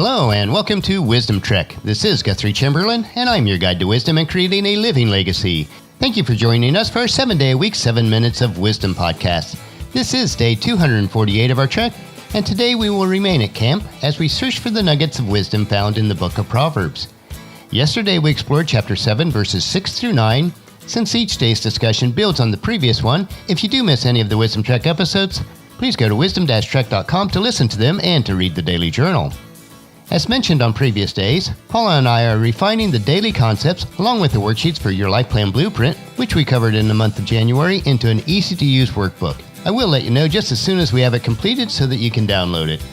Hello and welcome to Wisdom Trek. This is Guthrie Chamberlain and I'm your guide to wisdom and creating a living legacy. Thank you for joining us for our 7-day-a-week 7 Minutes of Wisdom podcast. This is day 248 of our trek, and today we will remain at camp as we search for the nuggets of wisdom found in the book of Proverbs. Yesterday we explored chapter 7 verses 6 through 9. Since each day's discussion builds on the previous one, if you do miss any of the Wisdom Trek episodes, please go to wisdom-trek.com to listen to them and to read the daily journal. As mentioned on previous days, Paula and I are refining the daily concepts along with the worksheets for your life plan blueprint, which we covered in the month of January, into an easy-to-use workbook. I will let you know just as soon as we have it completed so that you can download it.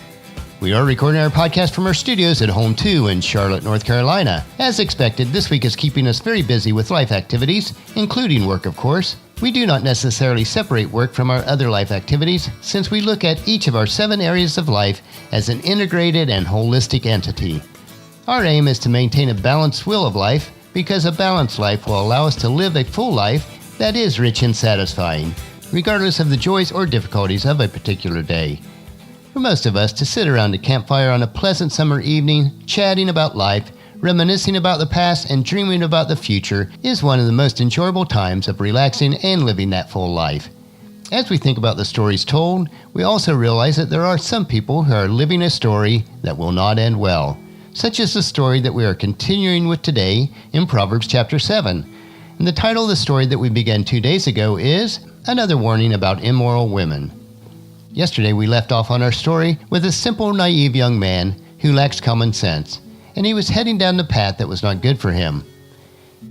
We are recording our podcast from our studios at Home 2 in Charlotte, North Carolina. As expected, this week is keeping us very busy with life activities, including work, of course. We do not necessarily separate work from our other life activities, since we look at each of our 7 areas of life as an integrated and holistic entity. Our aim is to maintain a balanced wheel of life, because a balanced life will allow us to live a full life that is rich and satisfying, regardless of the joys or difficulties of a particular day. For most of us, to sit around a campfire on a pleasant summer evening, chatting about life, reminiscing about the past, and dreaming about the future is one of the most enjoyable times of relaxing and living that full life. As we think about the stories told, we also realize that there are some people who are living a story that will not end well, such as the story that we are continuing with today in Proverbs chapter 7. And the title of the story that we began 2 days ago is Another Warning About Immoral Women. Yesterday we left off on our story with a simple, naive young man who lacks common sense, and he was heading down the path that was not good for him.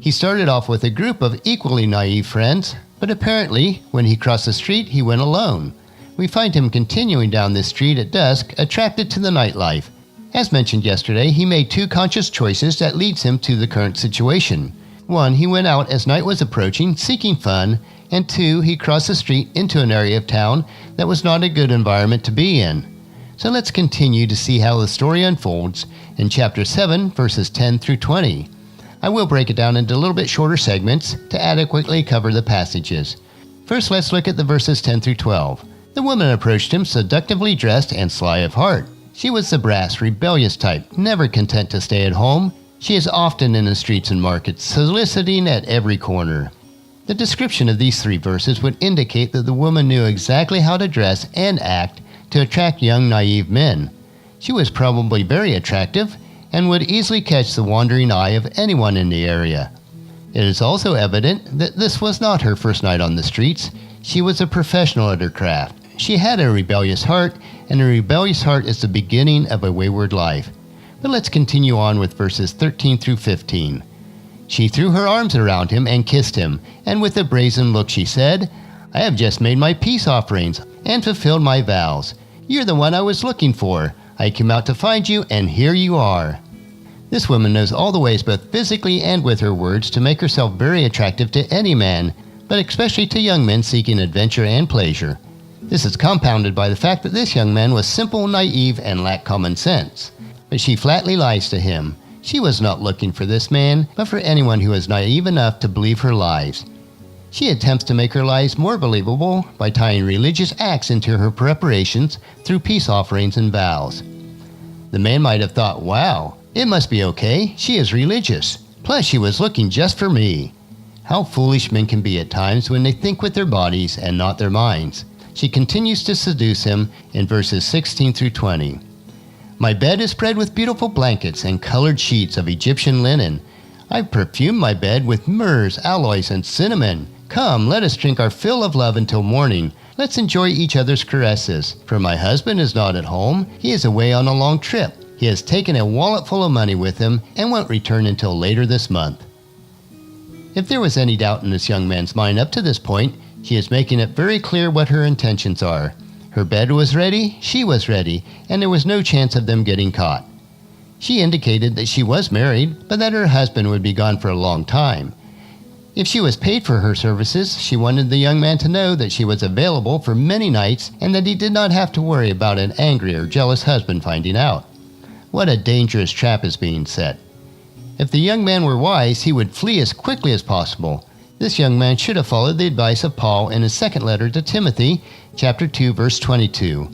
He started off with a group of equally naive friends, but apparently, when he crossed the street, he went alone. We find him continuing down this street at dusk, attracted to the nightlife. As mentioned yesterday, he made 2 conscious choices that leads him to the current situation. 1, he went out as night was approaching, seeking fun, and 2, he crossed the street into an area of town that was not a good environment to be in. So let's continue to see how the story unfolds in chapter 7, verses 10 through 20. I will break it down into a little bit shorter segments to adequately cover the passages. First, let's look at the verses 10 through 12. The woman approached him, seductively dressed and sly of heart. She was the brass, rebellious type, never content to stay at home. She is often in the streets and markets, soliciting at every corner. The description of these 3 verses would indicate that the woman knew exactly how to dress and act to attract young, naive men. She was probably very attractive and would easily catch the wandering eye of anyone in the area. It is also evident that this was not her first night on the streets. She was a professional at her craft. She had a rebellious heart, and a rebellious heart is the beginning of a wayward life. But let's continue on with verses 13 through 15. She threw her arms around him and kissed him, and with a brazen look she said, "I have just made my peace offerings and fulfilled my vows. You're the one I was looking for. I came out to find you, and here you are." This woman knows all the ways, both physically and with her words, to make herself very attractive to any man, but especially to young men seeking adventure and pleasure. This is compounded by the fact that this young man was simple, naive, and lacked common sense. But she flatly lies to him. She was not looking for this man, but for anyone who is naive enough to believe her lies. She attempts to make her lies more believable by tying religious acts into her preparations through peace offerings and vows. The man might have thought, wow, it must be okay, she is religious. Plus she was looking just for me. How foolish men can be at times when they think with their bodies and not their minds. She continues to seduce him in verses 16 through 20. "My bed is spread with beautiful blankets and colored sheets of Egyptian linen. I've perfumed my bed with myrrhs, aloes, and cinnamon. Come, let us drink our fill of love until morning. Let's enjoy each other's caresses. For my husband is not at home. He is away on a long trip. He has taken a wallet full of money with him and won't return until later this month." If there was any doubt in this young man's mind up to this point, she is making it very clear what her intentions are. Her bed was ready, she was ready, and there was no chance of them getting caught. She indicated that she was married, but that her husband would be gone for a long time. If she was paid for her services, she wanted the young man to know that she was available for many nights and that he did not have to worry about an angry or jealous husband finding out. What a dangerous trap is being set. If the young man were wise, he would flee as quickly as possible. This young man should have followed the advice of Paul in his second letter to Timothy, chapter 2, verse 22.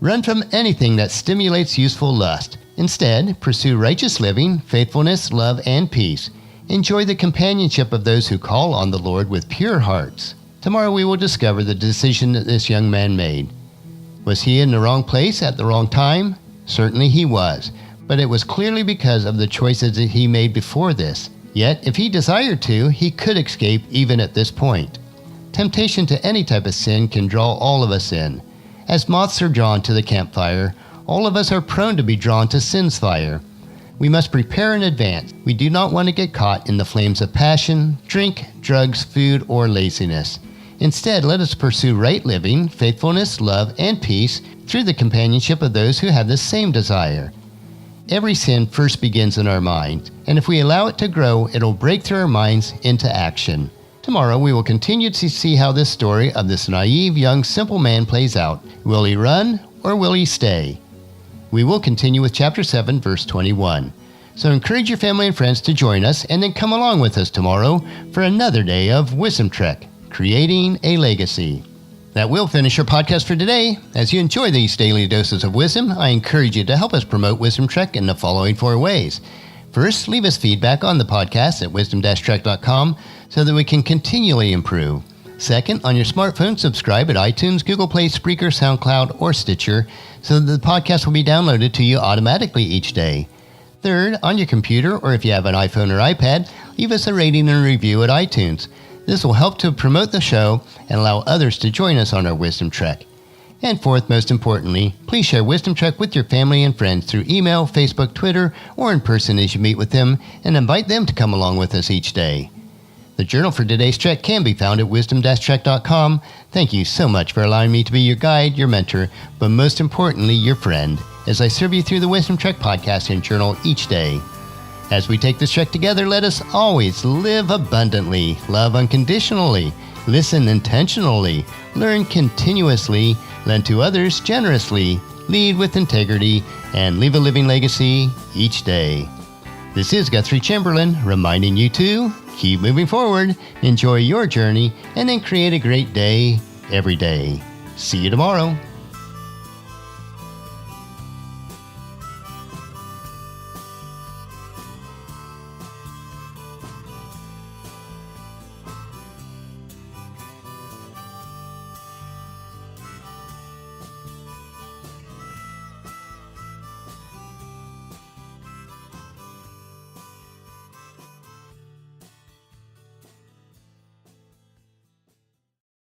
"Run from anything that stimulates youthful lust. Instead, pursue righteous living, faithfulness, love, and peace. Enjoy the companionship of those who call on the Lord with pure hearts. Tomorrow we will discover the decision that this young man made. Was he in the wrong place at the wrong time? Certainly he was, but it was clearly because of the choices that he made before this. Yet, if he desired to, he could escape even at this point. Temptation to any type of sin can draw all of us in. As moths are drawn to the campfire, all of us are prone to be drawn to sin's fire. We must prepare in advance. We do not want to get caught in the flames of passion, drink, drugs, food, or laziness. Instead, let us pursue right living, faithfulness, love, and peace through the companionship of those who have the same desire. Every sin first begins in our mind, and if we allow it to grow, it'll break through our minds into action. Tomorrow, we will continue to see how this story of this naive, young, simple man plays out. Will he run, or will he stay? We will continue with chapter 7, verse 21. So encourage your family and friends to join us, and then come along with us tomorrow for another day of Wisdom Trek, Creating a Legacy. That will finish our podcast for today. As you enjoy these daily doses of wisdom, I encourage you to help us promote Wisdom Trek in the following 4 ways. First, leave us feedback on the podcast at wisdom-trek.com so that we can continually improve. Second, on your smartphone, subscribe at iTunes, Google Play, Spreaker, SoundCloud, or Stitcher so that the podcast will be downloaded to you automatically each day. Third, on your computer, or if you have an iPhone or iPad, leave us a rating and review at iTunes. This will help to promote the show and allow others to join us on our Wisdom Trek. And fourth, most importantly, please share Wisdom Trek with your family and friends through email, Facebook, Twitter, or in person as you meet with them, and invite them to come along with us each day. The journal for today's trek can be found at wisdom-trek.com. Thank you so much for allowing me to be your guide, your mentor, but most importantly, your friend, as I serve you through the Wisdom Trek podcast and journal each day. As we take this trek together, let us always live abundantly, love unconditionally, listen intentionally, learn continuously, lend to others generously, lead with integrity, and leave a living legacy each day. This is Guthrie Chamberlain reminding you to keep moving forward, enjoy your journey, and then create a great day every day. See you tomorrow.